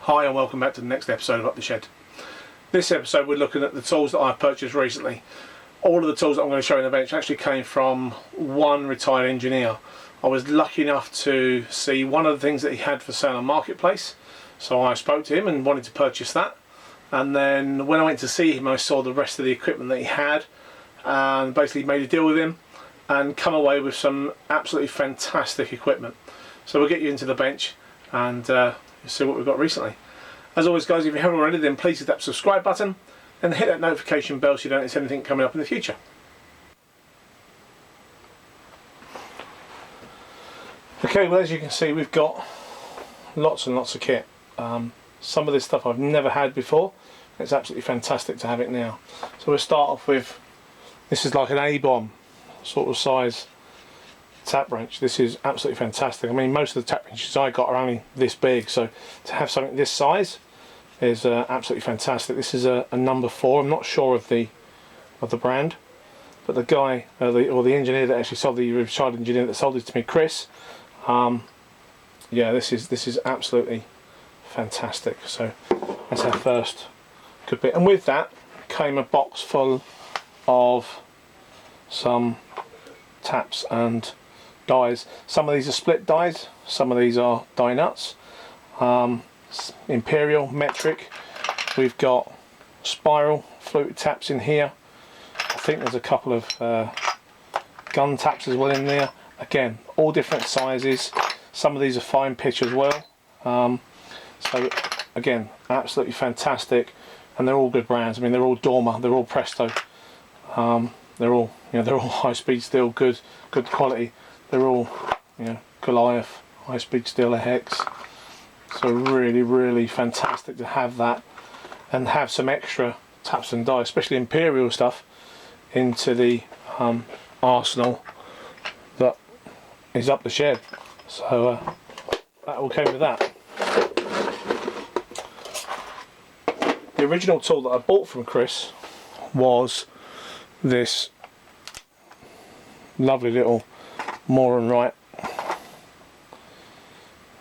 Hi and welcome back to the next episode of Up the Shed. This episode we're looking at the tools that I've purchased recently. All of the tools that I'm going to show in the bench actually came from one retired engineer. I was lucky enough to see one of the things that he had for sale on Marketplace, so I spoke to him and wanted to purchase that. And then when I went to see him, I saw the rest of the equipment that he had and basically made a deal with him and come away with some absolutely fantastic equipment. So we'll get you into the bench and see what we've got recently. As always guys, if you haven't already, then please hit that subscribe button and hit that notification bell so you don't miss anything coming up in the future. Okay, well as you can see we've got lots and lots of kit. Some of this stuff I've never had before. It's absolutely fantastic to have it now. So we'll start off with, this is like an A-bomb sort of size tap wrench. This is absolutely fantastic. I mean, most of the tap wrenches I got are only this big, so to have something this size is absolutely fantastic. This is a number 4. I'm not sure of the brand, but the guy or the engineer that actually sold, the retired engineer that sold it to me, Chris, yeah, this is absolutely fantastic. So that's our first good bit, and with that came a box full of some taps and dies. Some of these are split dies, some of these are die nuts. Imperial, metric, we've got spiral fluted taps in here. I think there's a couple of gun taps as well in there. Again, all different sizes. Some of these are fine pitch as well. So again, absolutely fantastic, and they're all good brands. I mean, they're all Dorma, they're all Presto. They're all, they're all high-speed steel, good quality. They're all, Goliath, high-speed steel, Hex. So really fantastic to have that and have some extra taps and dies, especially Imperial stuff, into the arsenal that is up the shed. So that all came with that. The original tool that I bought from Chris was this lovely little Moore & Wright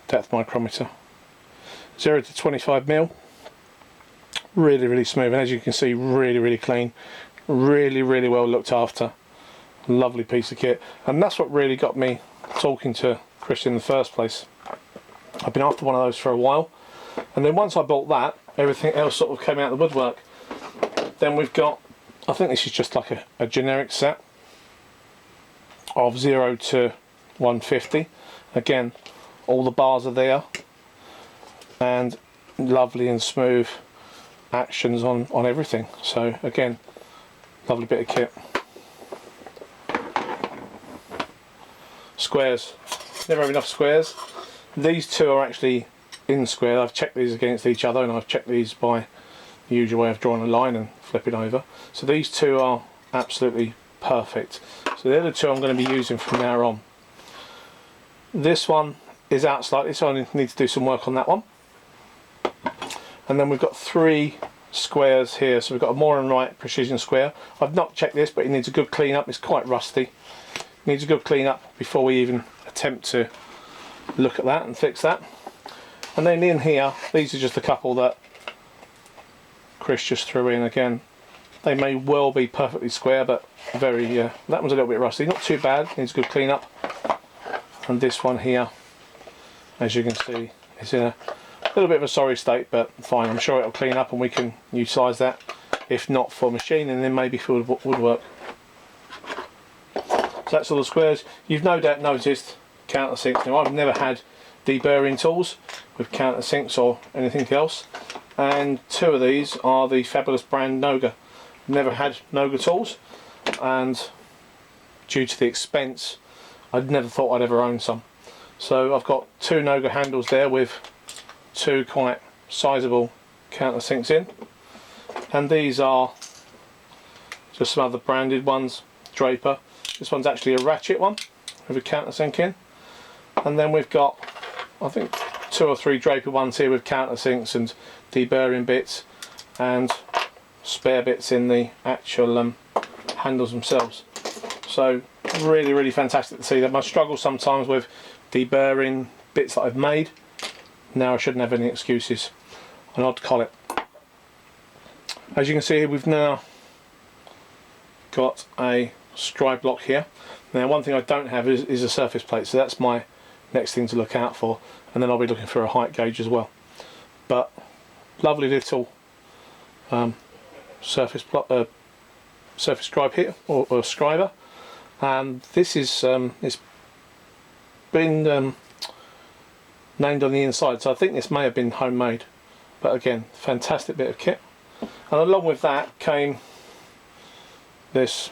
depth micrometer, 0 to 25mm. Really smooth, and as you can see, really clean, really well looked after. Lovely piece of kit, and that's what really got me talking to Chris in the first place. I've been after one of those for a while, and then once I bought that, everything else sort of came out of the woodwork. Then we've got, I think this is just like a generic set of 0 to 150. Again, all the bars are there, and lovely and smooth actions on everything. So again, lovely bit of kit. Squares, never have enough squares. These two are actually in square. I've checked these against each other, and I've checked these by the usual way of drawing a line and flipping over. So these two are absolutely perfect. So they're the two I'm going to be using from now on. This one is out slightly, so I need to do some work on that one. And then we've got 3 squares here. So we've got a Moore & Wright precision square. I've not checked this, but it needs a good clean up. It's quite rusty. Needs a good clean up before we even attempt to look at that and fix that. And then in here, these are just a couple that Chris just threw in. Again, they may well be perfectly square, but very, that one's a little bit rusty. Not too bad, needs a good clean up. And this one here, as you can see, is in a little bit of a sorry state, but fine. I'm sure it'll clean up and we can utilise that, if not for machine, and then maybe for woodwork. So that's all the squares. You've no doubt noticed countersinks. Now, I've never had deburring tools with countersinks or anything else, and 2 of these are the fabulous brand Noga. Never had Noga tools, and due to the expense, I'd never thought I'd ever own some. So I've got 2 Noga handles there with 2 quite sizable countersinks in, and these are just some other branded ones. Draper. This one's actually a ratchet one with a countersink in, and then we've got, I think, 2 or 3 Draper ones here with countersinks and deburring bits and spare bits in the actual handles themselves. So really fantastic to see that. I struggle sometimes with deburring bits that I've made. Now I shouldn't have any excuses. an odd collet. As you can see, we've now got a scribe block here. Now one thing I don't have is a surface plate, so that's my next thing to look out for, and then I'll be looking for a height gauge as well. But lovely little surface scribe here, or scriber, and this is it's been named on the inside, so I think this may have been homemade, but again, fantastic bit of kit. And along with that came this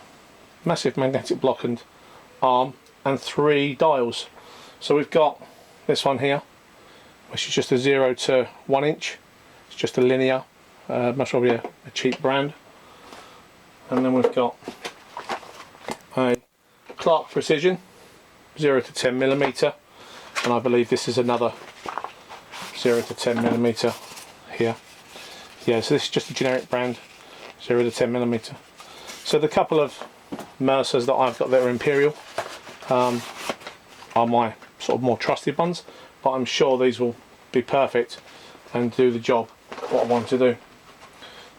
massive magnetic block and arm and 3 dials. So we've got this one here, which is just a 0 to 1 inch. It's just a linear, most probably a cheap brand. And then we've got a Clark Precision 0 to 10 millimeter, and I believe this is another 0 to 10 millimeter here. Yeah, so this is just a generic brand, 0 to 10 millimeter. So the couple of Mercers that I've got that are Imperial are my sort of more trusted ones, but I'm sure these will be perfect and do the job what I want to do.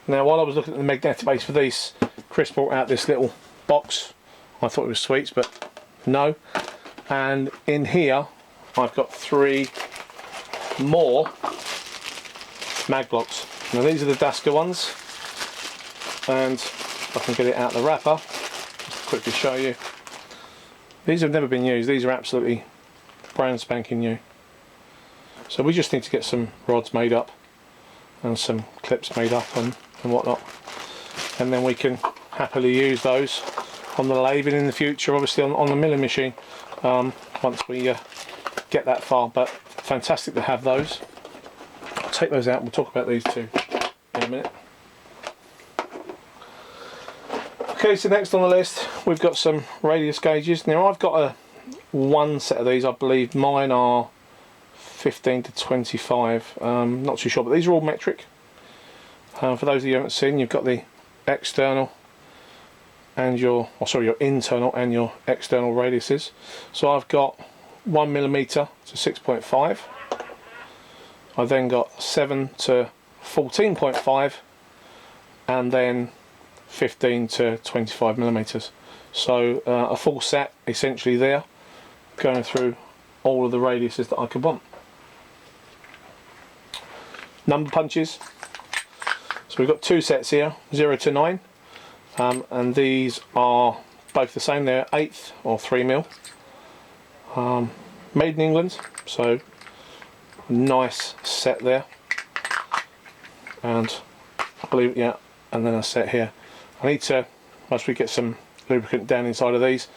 Now, while I was looking at the magnetic base for these, Chris brought out this little box. I thought it was sweets, but no. And in here I've got 3 more mag blocks. Now these are the Daska ones, and if I can get it out of the wrapper, just quickly show you. These have never been used. These are absolutely brand spanking new. So we just need to get some rods made up and some clips made up and whatnot, and then we can happily use those on the lathe and in the future, obviously on the milling machine, once we get that far. But fantastic to have those. I'll take those out and we'll talk about these two in a minute. Okay, so next on the list we've got some radius gauges. Now I've got one set of these. I believe mine are 15 to 25, not too sure, but these are all metric. For those of you who haven't seen, you've got the external and your internal and your external radiuses. So I've got 1 millimeter to 6.5. I've then got 7 to 14.5, and then 15 to 25 millimeters. So a full set essentially there, going through all of the radiuses that I could want. Number punches. So we've got 2 sets here, 0 to 9, and these are both the same. They're 1/8 or 3mm, made in England, so nice set there. And I believe, yeah, and then a set here. I need to, once we get some lubricant down inside of these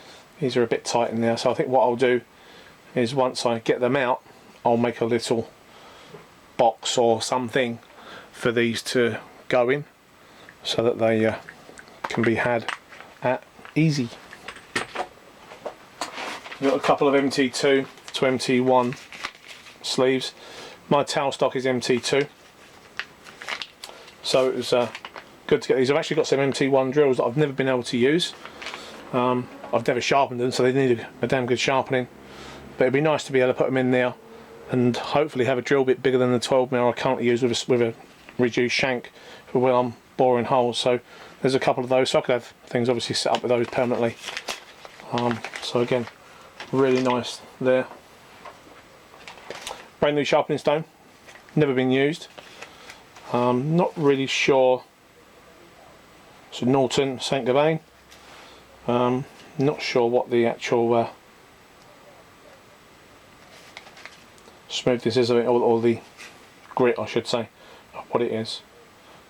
are a bit tight in there, so I think what I'll do is once I get them out, I'll make a little box or something for these to go in, so that they can be had at easy. We've got a couple of MT2 to MT1 sleeves. My towel stock is MT2, so it was good to get these. I've actually got some MT1 drills that I've never been able to use. I've never sharpened them, so they need a damn good sharpening, but it'd be nice to be able to put them in there and hopefully have a drill bit bigger than the 12mm I currently use with a reduced shank for when I'm boring holes. So there's a couple of those, so I could have things obviously set up with those permanently. So again, really nice there. Brand new sharpening stone, never been used. Not really sure. So Norton Saint Gobain. Not sure what the actual smoothness is of it, or the grit, I should say, of what it is.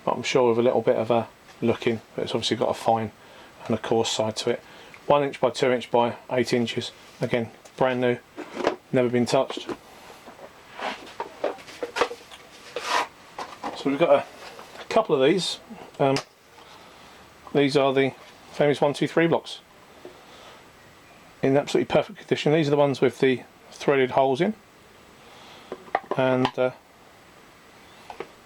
But I'm sure with a little bit of a looking, but it's obviously got a fine and a coarse side to it. 1 inch by 2 inch by 8 inches. Again, brand new, never been touched. So we've got a couple of these. These are the famous 123 blocks in absolutely perfect condition. These are the ones with the threaded holes in, and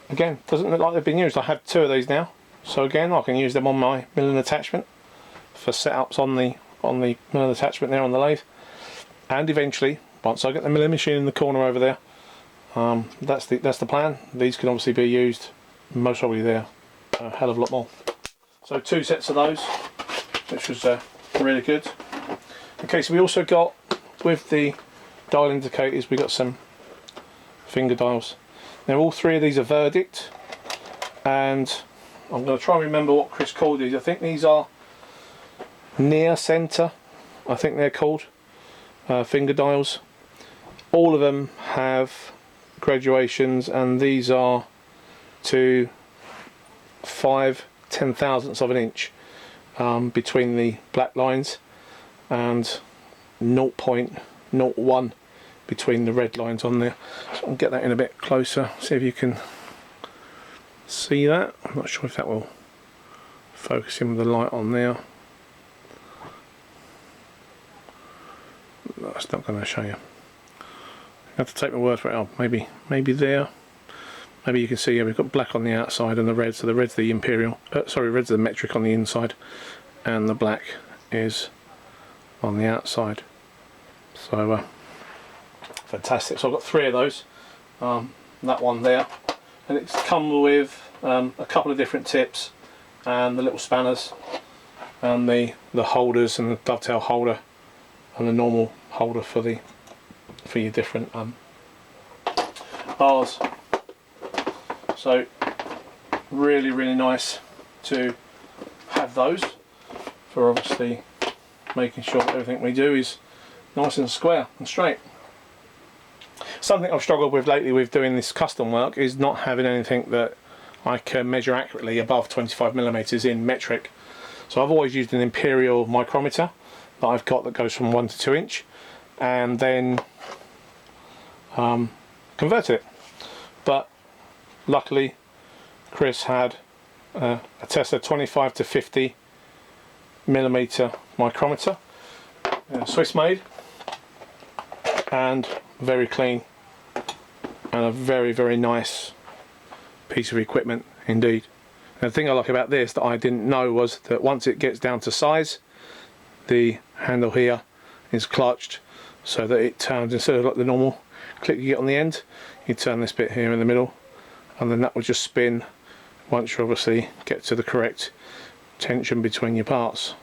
again, doesn't look like they've been used. I have 2 of these now, so again I can use them on my milling attachment for setups on the milling attachment there on the lathe, and eventually once I get the milling machine in the corner over there, that's the plan. These can obviously be used most probably there a hell of a lot more. So 2 sets of those, which was really good. Okay, so we also got, with the dial indicators, we got some finger dials. Now all 3 of these are Verdict, and I'm going to try and remember what Chris called these. I think these are near centre, I think they're called, finger dials. All of them have graduations, and these are to 5/10,000ths of an inch between the black lines, and 0.01 between the red lines on there. So I'll get that in a bit closer, see if you can see that. I'm not sure if that will focus in with the light on there. That's not going to show you. I have to take my word for it. Oh, maybe there. Maybe you can see, yeah, we've got black on the outside and the red. So the red's the imperial. Red's the metric on the inside, and the black is on the outside. So fantastic. So I've got 3 of those. That one there, and it's come with a couple of different tips, and the little spanners, and the holders, and the dovetail holder, and the normal holder for your different bars. So really nice to have those, for obviously making sure that everything we do is nice and square and straight. Something I've struggled with lately with doing this custom work is not having anything that I can measure accurately above 25mm in metric. So I've always used an imperial micrometer that I've got that goes from 1 to 2 inch, and then converted it. But luckily Chris had a Tessar 25 to 50mm micrometer, Swiss made, and very clean, and a very nice piece of equipment indeed. And the thing I like about this that I didn't know was that once it gets down to size, the handle here is clutched so that it turns, instead of like the normal click you get on the end, you turn this bit here in the middle, and then that will just spin once you obviously get to the correct tension between your parts.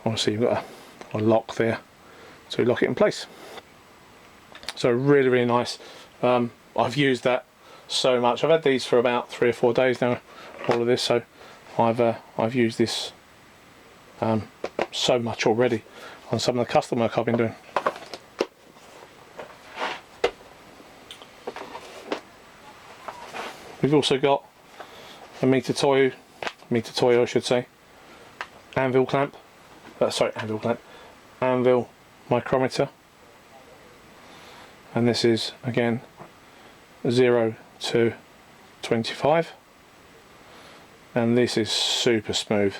Obviously you've got a lock there to lock it in place. So really nice. I've used that so much. I've had these for about 3 or 4 days now, all of this, so I've used this so much already on some of the custom work I've been doing. We've also got a Mitutoyo I should say, anvil clamp. Anvil micrometer, and this is again 0 to 25, and this is super smooth.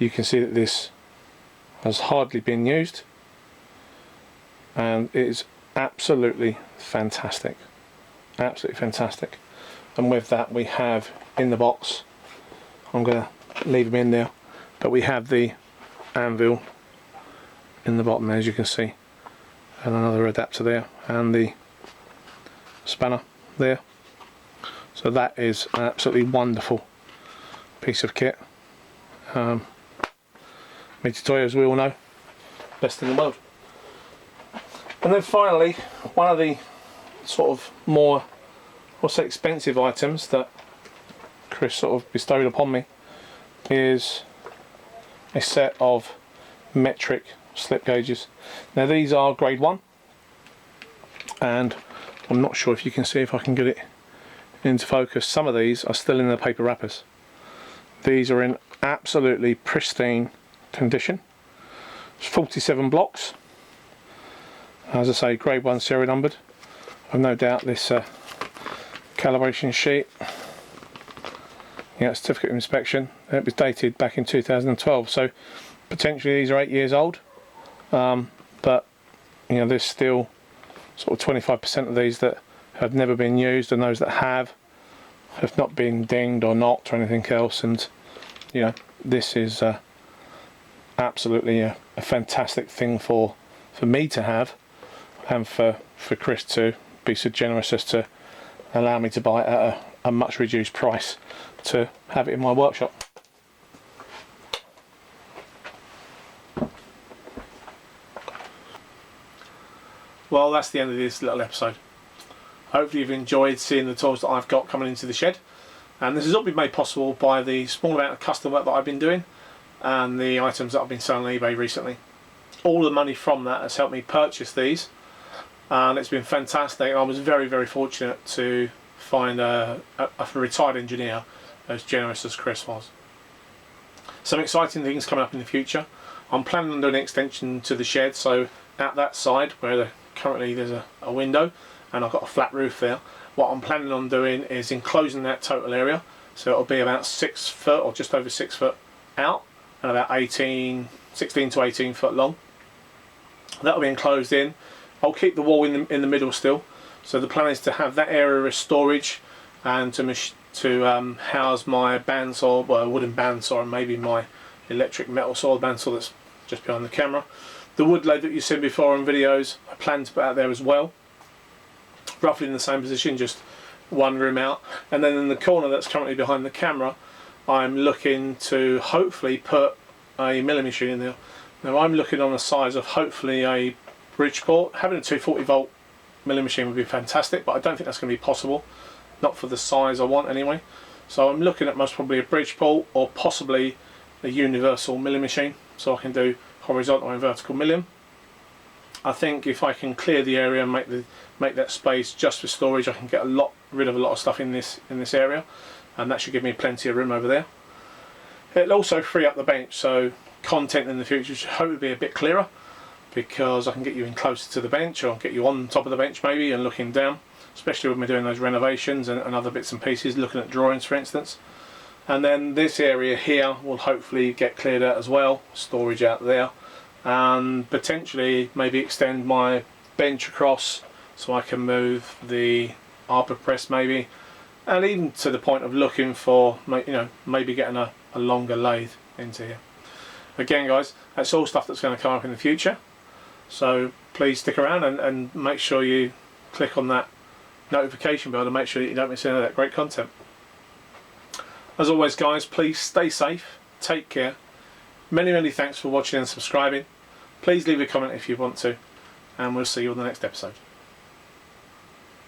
You can see that this has hardly been used, and it is absolutely fantastic. And with that we have in the box, I'm going to leave them in there, but we have the anvil in the bottom there, as you can see, and another adapter there, and the spanner there. So that is an absolutely wonderful piece of kit. Mitutoyo, as we all know, best in the world. And then finally, one of the sort of more, I'll say, expensive items that Chris sort of bestowed upon me is a set of metric slip gauges. Now these are grade 1, and I'm not sure if you can see, if I can get it into focus, some of these are still in the paper wrappers. These are in absolutely pristine condition. It's 47 blocks, as I say, grade 1 serial numbered. I've no doubt this calibration sheet, certificate of inspection, it was dated back in 2012, so potentially these are 8 years old, but there's still sort of 25% of these that have never been used, and those that have not been dinged or knocked or anything else. And this is absolutely a fantastic thing for me to have, and for Chris to be so generous as to allow me to buy it at a much reduced price to have it in my workshop. Well, that's the end of this little episode. Hopefully you've enjoyed seeing the tools that I've got coming into the shed, and this has all been made possible by the small amount of custom work that I've been doing and the items that I've been selling on eBay recently. All the money from that has helped me purchase these, and it's been fantastic. I was very, very fortunate to find a retired engineer as generous as Chris was. Some exciting things coming up in the future. I'm planning on doing an extension to the shed, so at that side where currently there's a window and I've got a flat roof there, what I'm planning on doing is enclosing that total area, so it'll be about 6 foot or just over 6 foot out and about 16 to 18 foot long. That'll be enclosed in. I'll keep the wall in the middle still, so the plan is to have that area as storage and to house my bandsaw, well, wooden bandsaw, and maybe my electric metal saw bandsaw that's just behind the camera. The wood lathe that you've seen before on videos, I plan to put out there as well, roughly in the same position, just one room out. And then in the corner that's currently behind the camera, I'm looking to hopefully put a milling machine in there. Now I'm looking on the size of hopefully a Bridgeport. Having a 240 volt milling machine would be fantastic, but I don't think that's going to be possible, not for the size I want anyway. So I'm looking at most probably a Bridgeport or possibly a universal milling machine, so I can do horizontal and vertical milling. I think if I can clear the area and make that space just for storage, I can get rid of a lot of stuff in this area, and that should give me plenty of room over there. It'll also free up the bench, so content in the future should hopefully be a bit clearer, because I can get you in closer to the bench, or get you on top of the bench maybe and looking down, especially when we're doing those renovations and other bits and pieces, looking at drawings for instance. And then this area here will hopefully get cleared out as well, storage out there, and potentially maybe extend my bench across so I can move the arbor press maybe, and even to the point of looking for, you know, maybe getting a longer lathe into here. Again guys, that's all stuff that's going to come up in the future, so please stick around and make sure you click on that notification bell to make sure that you don't miss any of that great content. As always guys, please stay safe, take care. Many thanks for watching and subscribing. Please leave a comment if you want to, and we'll see you on the next episode.